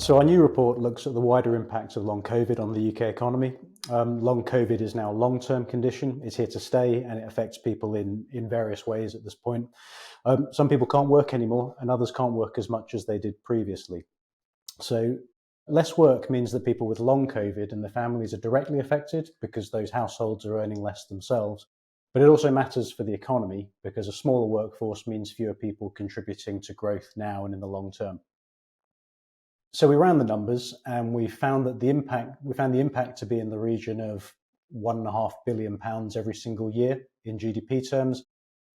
So our new report looks at the wider impact of long COVID on the UK economy. Long COVID is now a long-term condition. It's here to stay, and it affects people in various ways at this point. Some people can't work anymore, and others can't work as much as they did previously. So less work means that people with long COVID and their families are directly affected because those households are earning less themselves. But it also matters for the economy because a smaller workforce means fewer people contributing to growth now and in the long term. So we ran the numbers and we found the impact to be in the region of £1.5 billion every single year in GDP terms.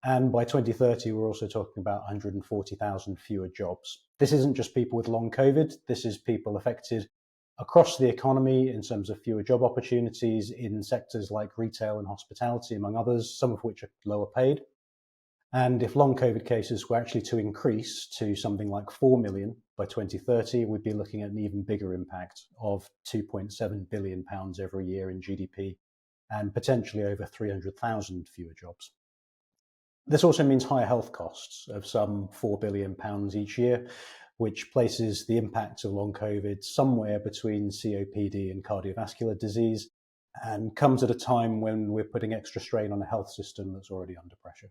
And by 2030, we're also talking about 140,000 fewer jobs. This isn't just people with long COVID. This is people affected across the economy in terms of fewer job opportunities in sectors like retail and hospitality, among others, some of which are lower paid. And if long COVID cases were actually to increase to something like 4 million by 2030, we'd be looking at an even bigger impact of £2.7 billion every year in GDP and potentially over 300,000 fewer jobs. This also means higher health costs of some £4 billion each year, which places the impact of long COVID somewhere between COPD and cardiovascular disease, and comes at a time when we're putting extra strain on a health system that's already under pressure.